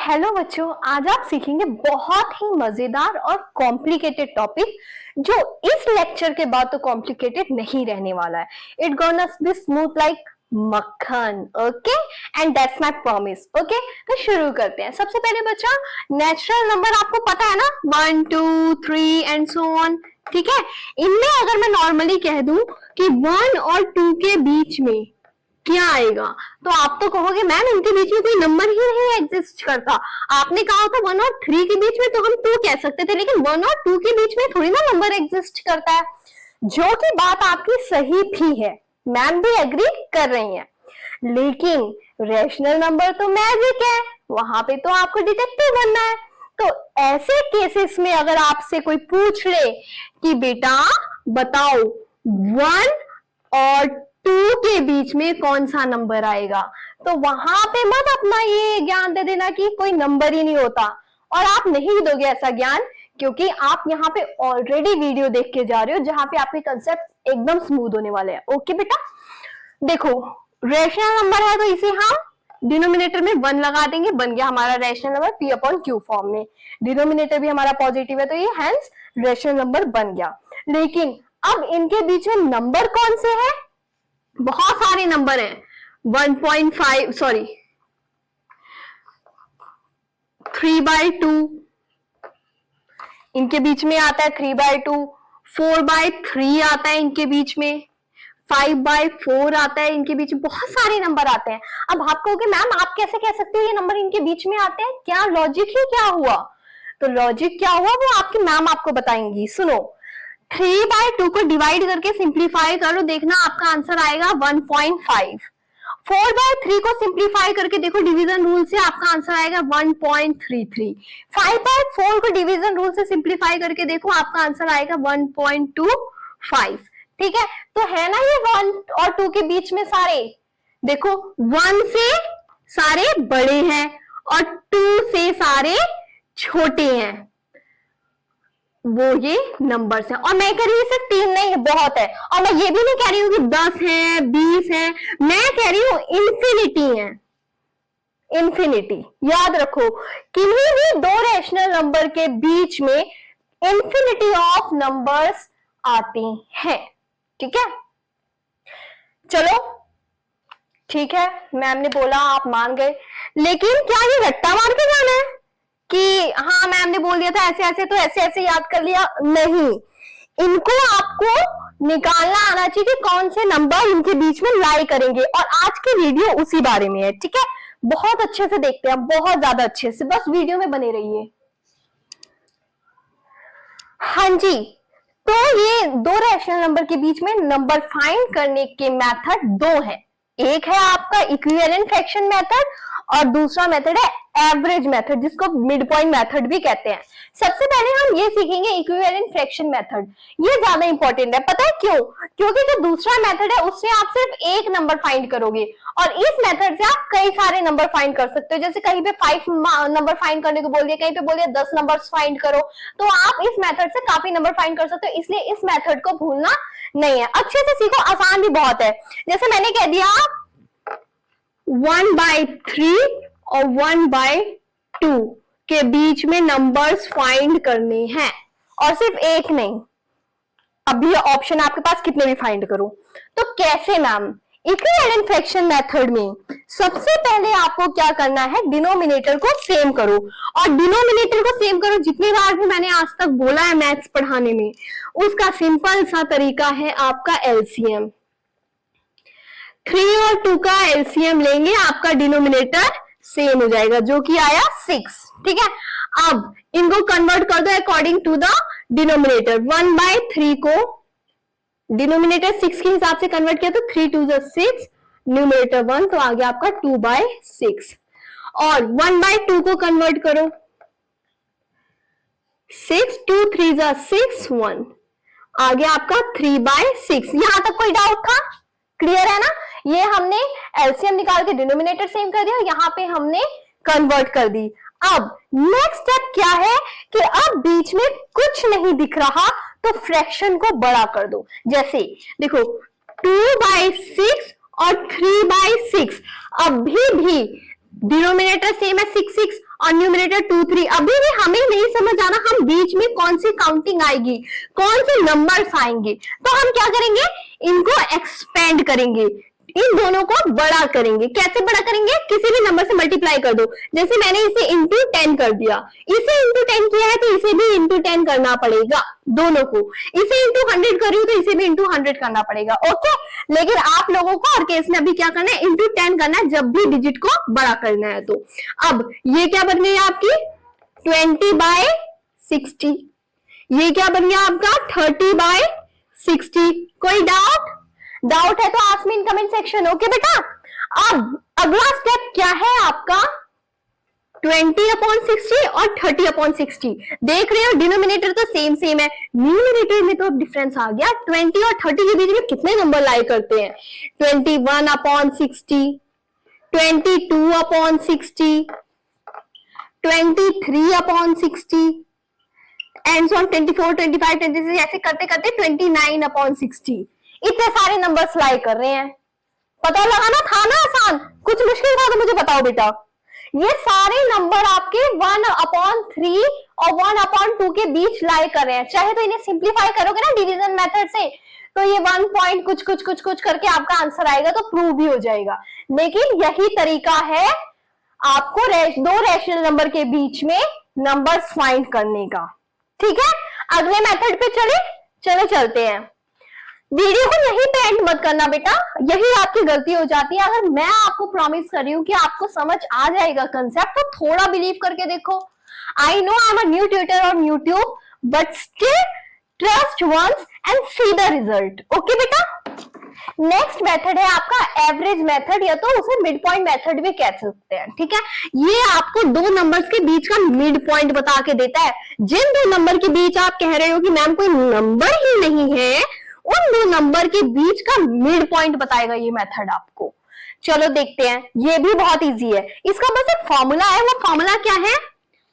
Hello बच्चों, आज आप सीखेंगे बहुत ही मजेदार और कॉम्प्लिकेटेड टॉपिक जो इस लेक्चर के बाद तो कॉम्प्लिकेटेड नहीं रहने वाला है। It gonna be smooth like makkhan. Okay, and that's my promise. Okay, तो शुरू करते हैं। सबसे पहले बच्चा, नेचुरल नंबर आपको पता है ना, 1 2 3 एंड सो ऑन। ठीक है, इनमें अगर मैं नॉर्मली कह दूं कि 1 और 2 के बीच में क्या आएगा, तो आप तो कहोगे मैम इनके बीच में कोई नंबर ही नहीं एग्जिस्ट करता। आपने कहा था 1 और 3 के बीच में, तो हम 2 कह सकते थे, लेकिन 1 और 2 के बीच में थोड़ी ना नंबर एग्जिस्ट करता है। जो कि बात आपकी सही भी है, मैम भी एग्री कर रही हैं, लेकिन रैशनल नंबर तो मैजिक है, वहां पे तो आपको डिटेक्टिव बनना है। तो ऐसे केसेस में अगर आपसे कोई पूछ ले कि बेटा बताओ 1 और 2 के बीच में कौन सा नंबर आएगा, तो वहां पे मत अपना ये ज्ञान दे देना कि कोई नंबर ही नहीं होता। और आप नहीं दोगे ऐसा ज्ञान, क्योंकि आप यहाँ पे ऑलरेडी वीडियो देख के जा रहे हो जहां पे आपके कंसेप्ट एकदम स्मूथ होने वाले हैं। ओके बेटा, देखो रेशनल नंबर है तो इसे हम डिनोमिनेटर में 1 लगा देंगे, बन गया हमारा rational number P upon Q form में। डिनोमिनेटर भी हमारा पॉजिटिव है तो ये हैंस रेशनल नंबर बन गया। लेकिन अब इनके बीच में नंबर कौन से हैं? बहुत सारे नंबर हैं। 1.5 सॉरी 3/2 इनके बीच में आता है, 3/2। 4/3 आता है इनके बीच में, 5/4 आता है इनके बीच में। बहुत सारे नंबर आते हैं। अब आप कहोगे मैम आप कैसे कह सकते हो ये नंबर इनके बीच में आते हैं, क्या लॉजिक ही क्या हुआ? तो लॉजिक क्या हुआ वो आपकी मैम आपको बताएंगी। सुनो, 3/2 को डिवाइड करके सिंप्लीफाई करो, देखना आपका आंसर आएगा 1.5। 4/3 को सिंप्लीफाई करके देखो डिवीजन रूल से, आपका आंसर आएगा 1.33। 5/4 को डिवीजन रूल से सिंप्लीफाई करके देखो, आपका आंसर आएगा 1.25। ठीक है, तो है ना ये 1 और 2 के बीच में सारे। देखो 1 से सारे बड़े हैं और 2 से सारे छोटे हैं, वो ये नंबर्स हैं। और मैं कह रही हूँ सिर्फ 3 नहीं है, बहुत है। और मैं ये भी नहीं कह रही हूँ कि 10 है 20 है, मैं कह रही हूँ इंफिनिटी है। इंफिनिटी याद रखो, किन्हीं भी दो रैशनल नंबर के बीच में इंफिनिटी ऑफ नंबर्स आते हैं। ठीक है, चलो ठीक है, मैम ने बोला आप मान गए, लेकिन क्या ये रट्टा मार के जाना है कि हाँ मैम ने बोल दिया था ऐसे ऐसे तो ऐसे ऐसे याद कर लिया? नहीं, इनको आपको निकालना आना चाहिए कि कौन से नंबर इनके बीच में लाई करेंगे। और आज की वीडियो उसी बारे में है। ठीक है, बहुत अच्छे से देखते हैं, बहुत ज्यादा अच्छे से, बस वीडियो में बने रहिए। हाँ जी, तो ये दो रैशनल नंबर के बीच में नंबर फाइंड करने के मेथड 2 है। एक है आपका इक्विवेलेंट फ्रैक्शन मेथड और दूसरा मेथड है एवरेज मेथड, जिसको मिड पॉइंट मेथड भी कहते हैं। सबसे पहले हम ये सीखेंगे इक्विवेलेंट फ्रैक्शन मेथड। ये ज्यादा इंपॉर्टेंट है, पता है क्यों? क्योंकि जो दूसरा मेथड है उससे आप सिर्फ एक नंबर फाइंड करोगे, और इस मेथड से आप कई सारे नंबर फाइंड कर सकते हो। जैसे कहीं पे 5 नंबर फाइंड करने को बोल दिया, कहीं पे बोल दिया 10 नंबर फाइंड करो, तो आप इस मेथड से काफी नंबर फाइंड कर सकते हो। इसलिए इस मेथड को भूलना नहीं है, अच्छे से सीखो, आसान भी बहुत है। जैसे मैंने कह दिया 1/3 और 1/2 के बीच में नंबर्स फाइंड करने हैं, और सिर्फ एक नहीं, अभी ऑप्शन आपके पास कितने भी फाइंड करो। तो कैसे मैम? इक्विवेलेंट फ्रैक्शन मेथड में सबसे पहले आपको क्या करना है, डिनोमिनेटर को सेम करो। और डिनोमिनेटर को सेम करो, जितनी बार भी मैंने आज तक बोला है मैथ्स पढ़ाने में, उसका सिंपल सा तरीका है आपका एलसीएम। 3 और 2 का एलसीएम लेंगे, आपका डिनोमिनेटर सेम हो जाएगा, जो कि आया 6। ठीक है, अब इनको कन्वर्ट कर दो अकॉर्डिंग टू द डिनोमिनेटर। 1/3 को डिनोमिनेटर 6 के हिसाब से कन्वर्ट किया तो 3 2 6, न्यूमरेटर 1, तो आ गया आपका 2/6। और 1/2 को कन्वर्ट करो, 6 2 3 6 1, आ गया आपका 3/6। यहां तक कोई डाउट था? क्लियर है ना? ये हमने एलसीएम निकाल के डिनोमिनेटर सेम कर दिया, यहाँ पे हमने कन्वर्ट कर दी। अब नेक्स्ट स्टेप क्या है कि अब बीच में कुछ नहीं दिख रहा तो फ्रैक्शन को बड़ा कर दो। जैसे देखो 2/6 और 3/6, अभी भी डिनोमिनेटर सेम है 6 6 और न्यूमरेटर 2 3। अभी भी हमें नहीं समझ आ रहा हम बीच में कौन सी काउंटिंग आएगी, कौन से नंबर्स आएंगे, तो हम क्या करेंगे, इनको एक्सपेंड करेंगे, इन दोनों को बड़ा करेंगे। कैसे बड़ा करेंगे, किसी भी नंबर से मल्टीप्लाई कर दो। जैसे मैंने इसे इंटू 10 कर दिया, इसे इंटू 10 किया है तो इसे भी इंटू 10 करना पड़ेगा दोनों को। इसे इंटू 100 कर रही हूं तो इसे भी इंटू 100 करना पड़ेगा। ओके, लेकिन आप लोगों को हर केस में अभी क्या करना है, इंटू 10 करना है जब भी डिजिट को बड़ा करना है। तो अब ये क्या बन गई आपकी 20/60, ये क्या बन गया आपका 30/60। कोई डाउट है तो ask me in comment section. Okay बेटा, अब अगला स्टेप क्या है आपका 20/60 और 30/60। देख रहे हो डिनोमिनेटर तो सेम है, न्यूमरेटर में तो अब डिफरेंस आ गया। 20 और 30 के बीच में कितने नंबर लाई करते हैं, 21/60, 22/60, 23/60 एंड सो ऑन, 24, 25, 26 ऐसे करते करते 29/60। इतने सारे नंबर्स लाई कर रहे हैं। पता लगाना था ना आसान, कुछ मुश्किल था तो मुझे बताओ बेटा। ये सारे नंबर आपके 1/3 और 1/2 के बीच लाई कर रहे हैं। चाहे तो इन्हें सिंप्लीफाई करोगे ना डिवीजन मेथड से, तो ये 1 पॉइंट कुछ करके आपका आंसर आएगा, तो प्रूव भी हो जाएगा। लेकिन यही तरीका है आपको दो रैशनल नंबर के बीच में नंबर्स फाइंड करने का। ठीक है, अगले मेथड पे चलते हैं। वीडियो को यहीं पे एंड मत करना बेटा, यही आपकी गलती हो जाती है। अगर मैं आपको प्रॉमिस कर रही हूँ कि आपको समझ आ जाएगा कंसेप्ट, तो थोड़ा बिलीव करके देखो। I know I am a new tutor on YouTube, but still trust once and see the result. Okay बेटा, नेक्स्ट मेथड है आपका एवरेज मेथड, या तो उसे मिड पॉइंट मेथड भी कह सकते हैं। ठीक है, ये आपको दो नंबर्स के बीच का मिड पॉइंट बता के देता है। जिन दो नंबर के बीच आप कह रहे हो कि मैम कोई नंबर ही नहीं है, उन दो नंबर के बीच का मिड पॉइंट बताएगा ये मेथड आपको। चलो देखते हैं, ये भी बहुत इजी है। इसका बस एक फॉर्मूला है, वो फॉर्मूला क्या है,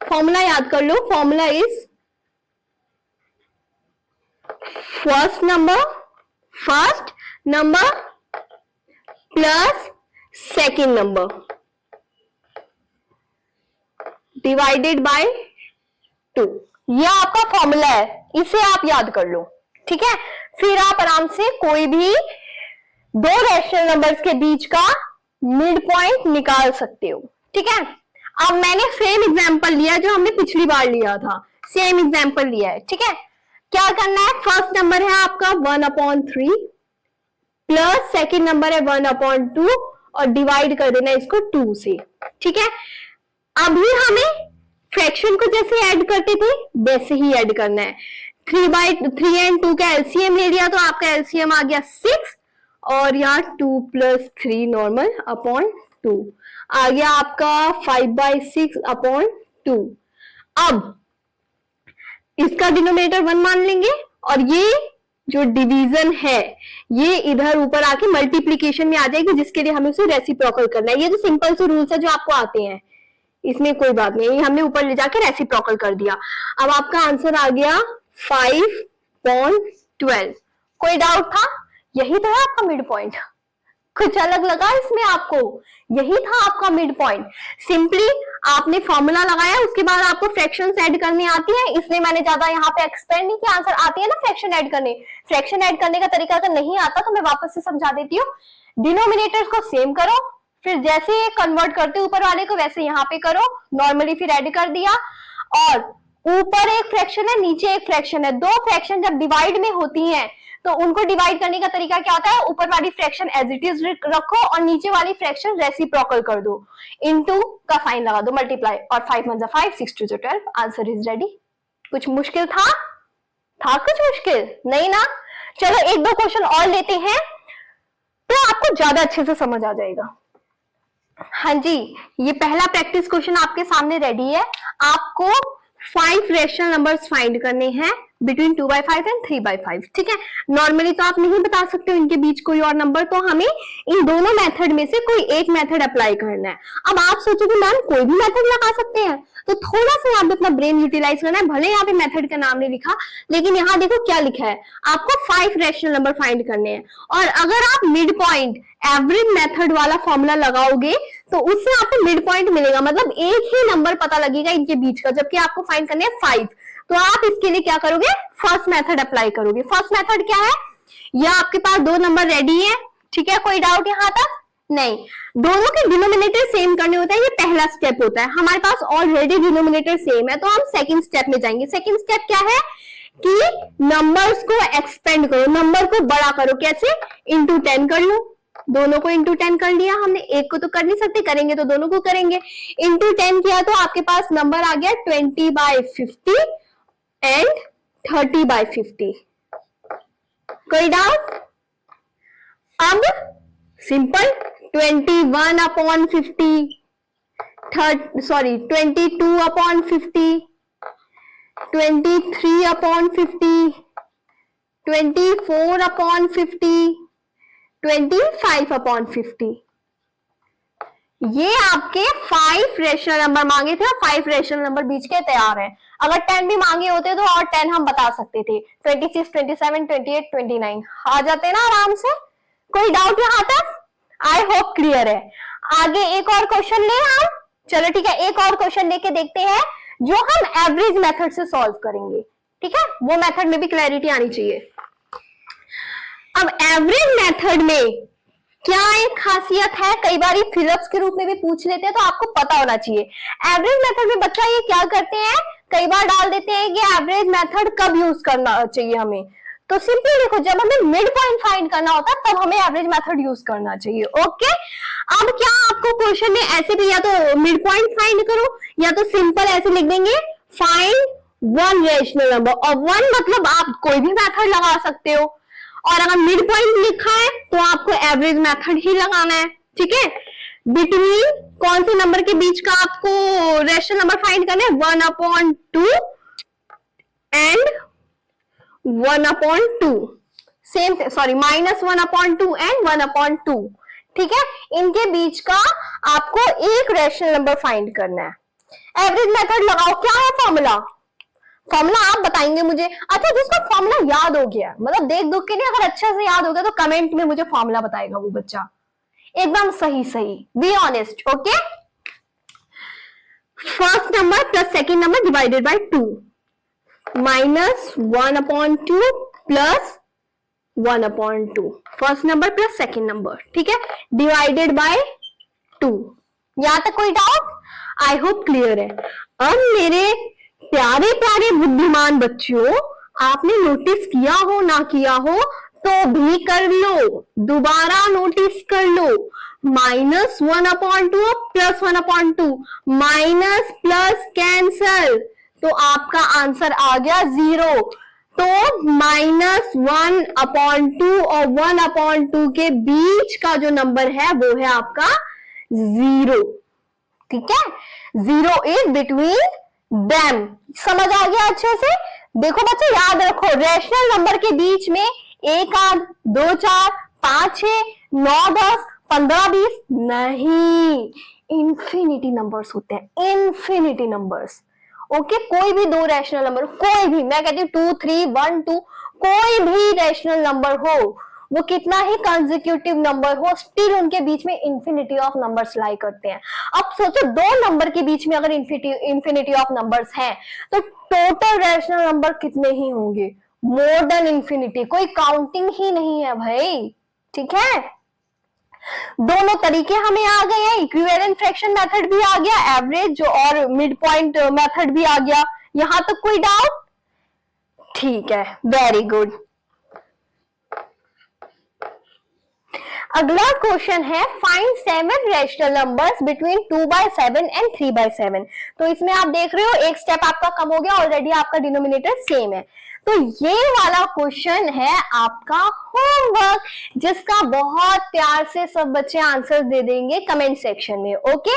फॉर्मूला याद कर लो। Formula is first number plus second number divided by 2। ये आपका फॉर्मूला है, इसे आप याद कर लो। ठीक है, फिर आप आराम से कोई भी दो रैशनल नंबर्स के बीच का मिड पॉइंट निकाल सकते हो। ठीक है, अब मैंने सेम एग्जांपल लिया जो हमने पिछली बार लिया था, सेम एग्जांपल लिया है। ठीक है, क्या करना है, फर्स्ट नंबर है आपका 1/3 प्लस सेकेंड नंबर है 1/2 और डिवाइड कर देना इसको 2 से। ठीक है, अभी हमें फ्रैक्शन को जैसे ऐड करते थे वैसे ही ऐड करना है। 3 एंड 2 का एलसीएम ले लिया तो आपका एलसीएम आ गया 6, और यहाँ 2 + 3 नॉर्मल अपॉन 2 आ गया आपका 5/6/2। अब इसका डिनोमिनेटर 1 मान लेंगे, और ये जो डिवीजन है ये इधर ऊपर आके मल्टीप्लीकेशन में आ जाएगी, जिसके लिए हमें उसे रेसिप्रोकल करना है। ये तो सिंपल से रूल्स है जो आपको आते हैं, इसमें कोई बात नहीं, हमने ऊपर ले जाके रेसिप्रोकल कर दिया। अब आपका आंसर आ गया 5/12। कोई डाउट था, यही तो है आपका मिड पॉइंट, कुछ अलग लगा इसमें आपको, यही था आपका मिड पॉइंट। सिंपली आपने फॉर्मूला लगाया, उसके बाद आपको फ्रैक्शंस ऐड करनी आती है, इसलिए मैंने ज्यादा यहाँ पे एक्सप्लेन नहीं किया। आंसर आती है ना फ्रैक्शन ऐड करने, फ्रैक्शन ऐड करने का तरीका अगर नहीं आता तो मैं वापस से समझा देती हूँ। डिनोमिनेटर्स को सेम करो, फिर जैसे कन्वर्ट करते ऊपर वाले को वैसे यहाँ पे करो, नॉर्मली फिर ऐड कर दिया। और ऊपर एक फ्रैक्शन है, नीचे एक फ्रैक्शन है, दो फ्रैक्शन जब डिवाइड में होती हैं तो उनको डिवाइड करने का तरीका क्या होता है, ऊपर वाली फ्रैक्शन एज इट इज रखो और नीचे वाली फ्रैक्शन रेसिप्रोकल कर दो, इनटू का साइन लगा दो, मल्टीप्लाई, और 5 × 5 6 × 12 आंसर इज रेडी। कुछ मुश्किल था कुछ मुश्किल नहीं ना। चलो एक दो क्वेश्चन और लेते हैं तो आपको ज्यादा अच्छे से समझ आ जाएगा। हाँ जी, ये पहला प्रैक्टिस क्वेश्चन आपके सामने रेडी है। आपको 5 रैशनल नंबर्स फाइंड करने हैं बिटवीन 2/5 एंड 3/5, ठीक है। नॉर्मली तो आप नहीं बता सकते हो इनके बीच कोई और नंबर, तो हमें इन दोनों मेथड में से कोई एक मेथड अप्लाई करना है। अब आप सोचोगे मैम कोई भी मेथड लगा सकते हैं, तो थोड़ा सा यहाँ पे अपना ब्रेन यूटिलाइज करना है। भले यहाँ पे मेथड का नाम नहीं लिखा, लेकिन यहाँ देखो क्या लिखा है, आपको 5 रैशनल नंबर फाइंड करने हैं। और अगर आप मिड पॉइंट एवरेज मेथड वाला फॉर्मूला लगाओगे तो उससे आपको मिड पॉइंट मिलेगा, मतलब एक ही नंबर पता लगेगा इनके बीच का, जबकि आपको फाइंड करने हैं 5। तो आप इसके लिए क्या करोगे, फर्स्ट मेथड अप्लाई करोगे। फर्स्ट मेथड क्या है, या आपके पास दो नंबर रेडी है, ठीक है, कोई डाउट यहां तक नहीं। दोनों के डिनोमिनेटर सेम करने होता है, ये पहला स्टेप होता है। हमारे पास ऑलरेडी डिनोमिनेटर सेम है, तो हम सेकंड स्टेप में जाएंगे। सेकंड स्टेप क्या है कि नंबर्स को एक्सपेंड करो, नंबर को बड़ा करो। कैसे, इंटू 10 कर लो। दोनों को इंटू 10 कर लिया हमने, एक को तो कर नहीं सकते, करेंगे तो दोनों को करेंगे। इंटू 10 किया तो आपके पास नंबर आ गया 20/50 एंड 30/50। कोई डाउट? अब सिंपल 21/50, 22/50, 23/50, 24/50, 25/50। ये आपके 5 रेशनल नंबर मांगे थे और 5 रेशनल नंबर बीच के तैयार हैं। अगर 10 भी मांगे होते तो और 10 हम बता सकते थे, 26, 27, 28, 29 आ जाते ना आराम से। कोई डाउट यहाँ तक? आई होप क्लियर है। आगे एक और क्वेश्चन ले हम, चलो ठीक है, एक और क्वेश्चन लेके देखते हैं जो हम एवरेज मेथड से सॉल्व करेंगे, ठीक है। वो मेथड में भी क्लैरिटी आनी चाहिए। अब एवरेज मेथड में क्या एक खासियत है, कई बार फिलअप्स के रूप में भी पूछ लेते हैं, तो आपको पता होना चाहिए। एवरेज मेथड में बच्चा ये क्या करते हैं, कई बार डाल देते हैं कि एवरेज मेथड कब यूज करना चाहिए हमें। तो सिंपली देखो, जब हमें मिड पॉइंट फाइंड करना होता है तब हमें एवरेज मेथड यूज करना चाहिए। ओके, अब क्या आपको क्वेश्चन में ऐसे भी या तो मिड पॉइंट फाइंड करो या तो सिंपल ऐसे लिख देंगे फाइंड वन रेशनल नंबर, और वन मतलब आप कोई भी मेथड लगा सकते हो, और अगर मिड पॉइंट लिखा है तो आपको एवरेज मेथड ही लगाना है, ठीक है। बिटवीन कौन से नंबर के बीच का आपको रेशनल नंबर फाइंड करना है, 1/2 एंड 1/2, सेम सॉरी -1/2 एंड 1/2, ठीक है। इनके बीच का आपको एक रेशनल नंबर फाइंड करना है। एवरेज मेथड लगाओ, क्या है फॉर्मूला, फॉर्मूला आप बताएंगे मुझे। अच्छा, जिसको फॉर्मूला याद हो गया, मतलब देख दुख के नहीं, अगर अच्छा से याद हो गया तो कमेंट में मुझे फॉर्मूला बताएगा वो बच्चा, एकदम सही सही, be honest. Okay, first number plus second number divided by 2, -1/2 plus 1/2, first number plus second number, ठीक है, डिवाइडेड बाय 2। यहां तक कोई डाउट? आई होप क्लियर है। अब मेरे प्यारे प्यारे बुद्धिमान बच्चों, आपने नोटिस किया हो ना किया हो तो भी कर लो, दोबारा नोटिस कर लो। -1/2 प्लस 1/2, माइनस प्लस कैंसल, तो आपका आंसर आ गया 0। तो -1/2 और 1/2 के बीच का जो नंबर है वो है आपका 0, ठीक है। 0 इज बिटवीन देम। समझ आ गया अच्छे से? देखो बच्चे याद रखो, रेशनल नंबर के बीच में 1 8 2 4 5 6 9 10 15 20 नहीं, इंफिनिटी नंबर्स होते हैं, इंफिनिटी नंबर्स। ओके, कोई भी दो रैशनल नंबर, कोई भी, मैं कहती हूँ 2 3 1 2, कोई भी रैशनल नंबर हो, वो कितना ही कंसेक्यूटिव नंबर हो, स्टिल उनके बीच में इंफिनिटी ऑफ नंबर्स लाई करते हैं। अब सोचो, दो नंबर के बीच में अगर इंफिनिटी ऑफ नंबर्स हैं तो टोटल रैशनल नंबर कितने ही होंगे, मोर देन इंफिनिटी, कोई काउंटिंग ही नहीं है भाई, ठीक है। दोनों तरीके हमें आ गए हैं, इक्विवेलेंट फ्रैक्शन मेथड भी आ गया, एवरेज और मिड पॉइंट मेथड भी आ गया। यहां तक कोई डाउट? ठीक है, वेरी गुड। अगला क्वेश्चन है find 7 rational numbers between 2/7 and 3/7। तो इसमें आप देख रहे हो एक स्टेप आपका कम हो गया, ऑलरेडी आपका डिनोमिनेटर सेम है। तो ये वाला क्वेश्चन है आपका होमवर्क, जिसका बहुत प्यार से सब बच्चे आंसर दे देंगे कमेंट सेक्शन में। ओके,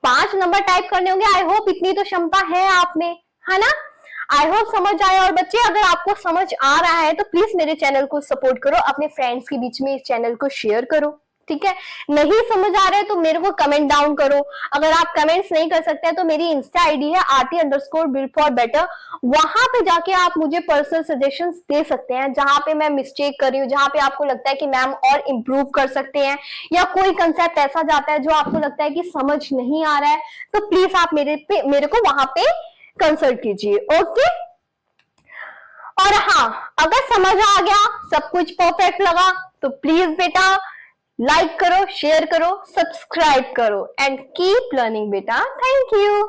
5 नंबर टाइप करने होंगे। आई होप इतनी तो क्षमता है आप में, है ना। आई होप समझ आए। और बच्चे अगर आपको समझ आ रहा है तो प्लीज मेरे चैनल को सपोर्ट करो, अपने फ्रेंड्स के बीच में इस चैनल को शेयर करो, ठीक है। नहीं समझ आ रहा है तो मेरे को कमेंट डाउन करो। अगर आप कमेंट्स नहीं कर सकते हैं तो मेरी इंस्टा आईडी है RT_build4better, वहां पे जाके आप मुझे पर्सनल सजेशंस दे सकते हैं, जहां पे मैं मिस्टेक कर रही हूँ, जहां पे आपको लगता है कि मैम और इम्प्रूव कर सकते हैं, या कोई कंसेप्ट ऐसा जाता है जो आपको लगता है कि समझ नहीं आ रहा है, तो प्लीज आप मेरे को वहां पे कंसल्ट कीजिए, ओके। और हाँ, अगर समझ आ गया, सब कुछ परफेक्ट लगा, तो प्लीज बेटा लाइक करो, शेयर करो, सब्सक्राइब करो एंड कीप लर्निंग बेटा। Thank you.